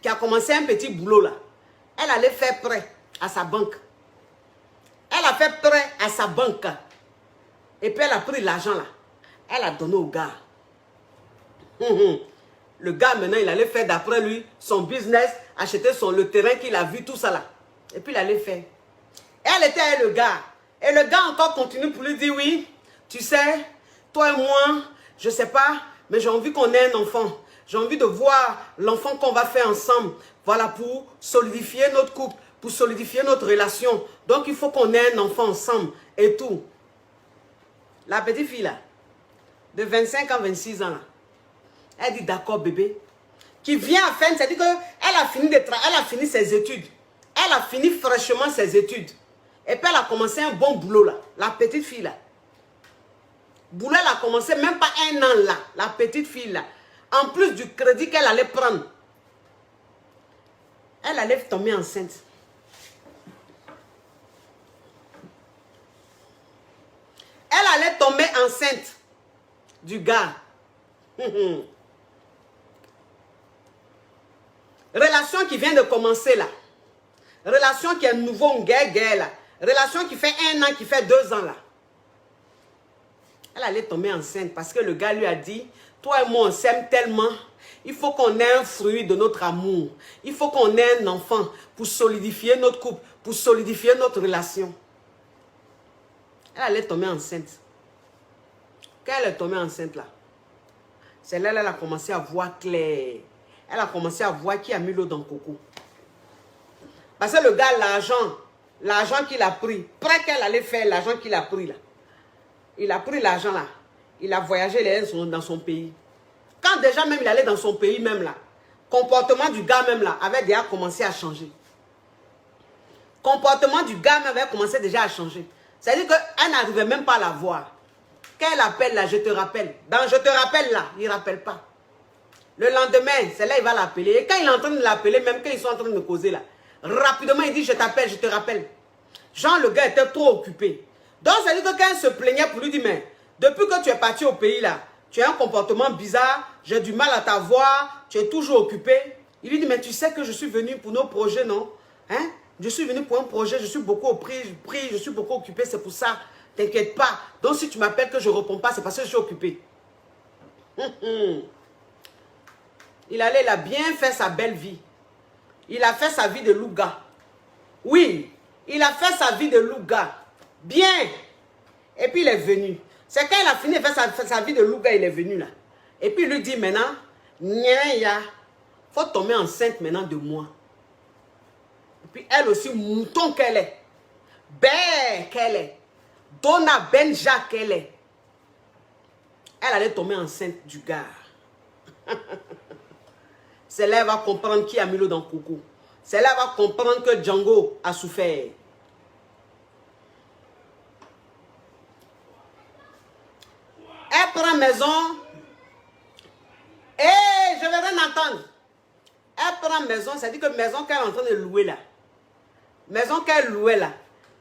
qui a commencé un petit boulot là. Elle allait faire prêt à sa banque. Elle a fait prêt à sa banque. Et puis elle a pris l'argent là. Elle a donné au gars. Le gars maintenant il allait faire d'après lui son business, acheter le terrain qu'il a vu, tout ça là. Et puis il allait faire. Elle était avec le gars. Et le gars encore continue pour lui dire oui, tu sais, toi et moi, je sais pas, mais j'ai envie qu'on ait un enfant. J'ai envie de voir l'enfant qu'on va faire ensemble. Voilà, pour solidifier notre couple, pour solidifier notre relation. Donc il faut qu'on ait un enfant ensemble et tout. La petite fille là, de 25 ans, 26 ans là, elle dit d'accord bébé. Qui vient à faire, c'est-à-dire qu'elle a fini elle a fini ses études. Elle a fini fraîchement ses études. Et puis elle a commencé un bon boulot là, la petite fille là. Boulot elle a commencé même pas un an là, la petite fille là. En plus du crédit qu'elle allait prendre. Elle allait tomber enceinte. Elle allait tomber enceinte du gars. Relation qui vient de commencer là. Relation qui est nouveau, guerre là. Relation qui fait 1 an, qui fait 2 ans là. Elle allait tomber enceinte parce que le gars lui a dit, toi et moi on s'aime tellement, il faut qu'on ait un fruit de notre amour. Il faut qu'on ait un enfant pour solidifier notre couple, pour solidifier notre relation. Elle allait tomber enceinte. Quand elle est tombée enceinte là, c'est là qu'elle a commencé à voir clair. Elle a commencé à voir qui a mis l'eau dans le coco. Parce que le gars, l'argent qu'il a pris, près qu'elle allait faire l'argent qu'il a pris là. Il a pris l'argent là. Il a voyagé dans son pays. Quand déjà même il allait dans son pays même là, comportement du gars même là avait déjà commencé à changer. Comportement du gars même avait commencé déjà à changer. C'est-à-dire qu'elle n'arrivait même pas à la voir. Quand elle appelle là, je te rappelle. Dans je te rappelle là, il ne rappelle pas. Le lendemain, c'est là il va l'appeler. Et quand il est en train de l'appeler, même quand ils sont en train de causer là, rapidement il dit je t'appelle, je te rappelle. Genre le gars était trop occupé. Donc ça veut dire que quand elle se plaignait pour lui dire mais depuis que tu es parti au pays là, tu as un comportement bizarre, j'ai du mal à t'avoir, tu es toujours occupé. Il lui dit mais tu sais que je suis venu pour nos projets, non? Hein? Je suis venu pour un projet, je suis beaucoup pris, je suis beaucoup occupé, c'est pour ça. T'inquiète pas. Donc si tu m'appelles que je ne réponds pas, c'est parce que je suis occupé. Il a bien fait sa belle vie. Il a fait sa vie de loup-gars. Oui, il a fait sa vie de loup-gars. Bien. Et puis il est venu. C'est quand il a fini de faire sa vie de loup-gars, il est venu là. Et puis il lui dit maintenant, il faut tomber enceinte maintenant de moi. Et puis elle aussi, mouton qu'elle est. Belle qu'elle est. Donna Benja qu'elle est. Elle allait tomber enceinte du gars. C'est là qu'elle va comprendre qui a mis l'eau dans le coco. C'est là qu'elle va comprendre que Django a souffert. Elle prend maison. Et je vais rien entendre. Elle prend maison, c'est-à-dire que maison qu'elle est en train de louer là. Maison qu'elle louait là.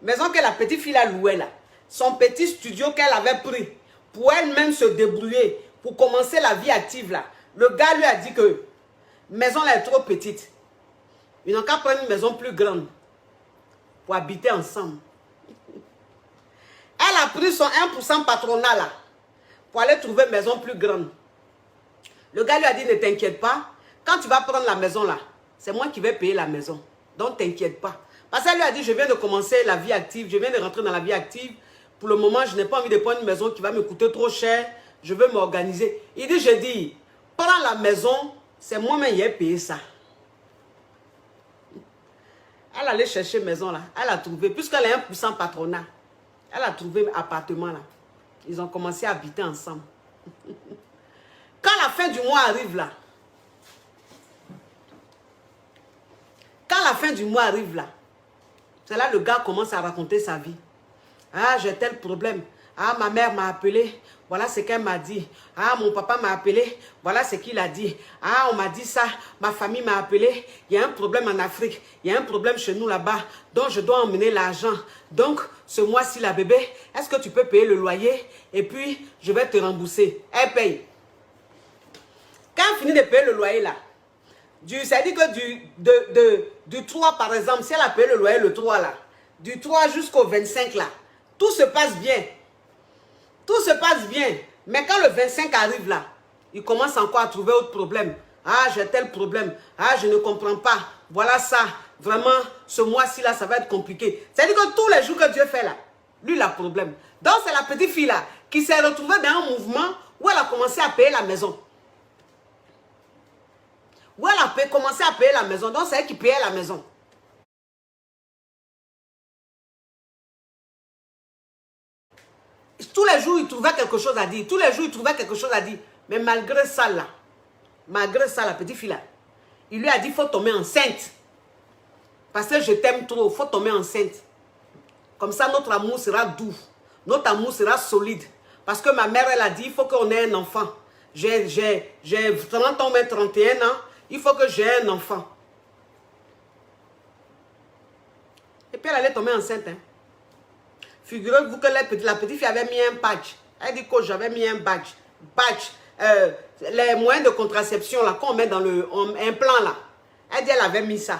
Maison que la petite fille a louée là. Son petit studio qu'elle avait pris pour elle-même se débrouiller, pour commencer la vie active là. Le gars lui a dit que maison là est trop petite. Ils n'ont qu'à prendre une maison plus grande pour habiter ensemble. Elle a pris son 1% patronat là pour aller trouver une maison plus grande. Le gars lui a dit ne t'inquiète pas, quand tu vas prendre la maison là, c'est moi qui vais payer la maison. Donc t'inquiète pas. Parce qu'elle lui a dit je viens de commencer la vie active, je viens de rentrer dans la vie active. Pour le moment, je n'ai pas envie de prendre une maison qui va me coûter trop cher. Je veux m'organiser. Il dit, je dis, prends la maison, c'est moi-même qui ai payé ça. Elle allait chercher maison là. Elle a trouvé, puisqu'elle a 1% patronat, elle a trouvé un appartement là. Ils ont commencé à habiter ensemble. Quand la fin du mois arrive là, c'est là le gars commence à raconter sa vie. Ah, j'ai tel problème. Ah, ma mère m'a appelé. Voilà ce qu'elle m'a dit. Ah, mon papa m'a appelé. Voilà ce qu'il a dit. Ah, on m'a dit ça. Ma famille m'a appelé. Il y a un problème en Afrique. Il y a un problème chez nous là-bas. Donc, je dois emmener l'argent. Donc, ce mois-ci, la bébé, est-ce que tu peux payer le loyer? Et puis, je vais te rembourser. Elle paye. Quand elle finit de payer le loyer là, C'est-à-dire que du 3, par exemple, si elle a payé le loyer le 3 là, du 3 jusqu'au 25 là, tout se passe bien. Tout se passe bien. Mais quand le 25 arrive là, il commence encore à trouver autre problème. Ah, j'ai tel problème. Ah, je ne comprends pas. Voilà ça. Vraiment, ce mois-ci là, ça va être compliqué. C'est-à-dire que tous les jours que Dieu fait là, lui, il a problème. Donc, c'est la petite fille là qui s'est retrouvée dans un mouvement où elle a commencé à payer la maison. Où elle a commencé à payer la maison. Donc, c'est elle qui payait la maison. Tous les jours, il trouvait quelque chose à dire. Tous les jours, il trouvait quelque chose à dire. Mais malgré ça, là, la petite fille, là, il lui a dit, il faut tomber enceinte. Parce que je t'aime trop, il faut tomber enceinte. Comme ça, notre amour sera doux. Notre amour sera solide. Parce que ma mère, elle a dit, il faut qu'on ait un enfant. J'ai 30 ans, mais 31 ans. Il faut que j'ai un enfant. Et puis, elle allait tomber enceinte, hein. Figurez-vous que la petite fille avait mis un badge. Elle dit que j'avais mis un badge. Les moyens de contraception là qu'on met dans un plan là. Elle dit elle avait mis ça.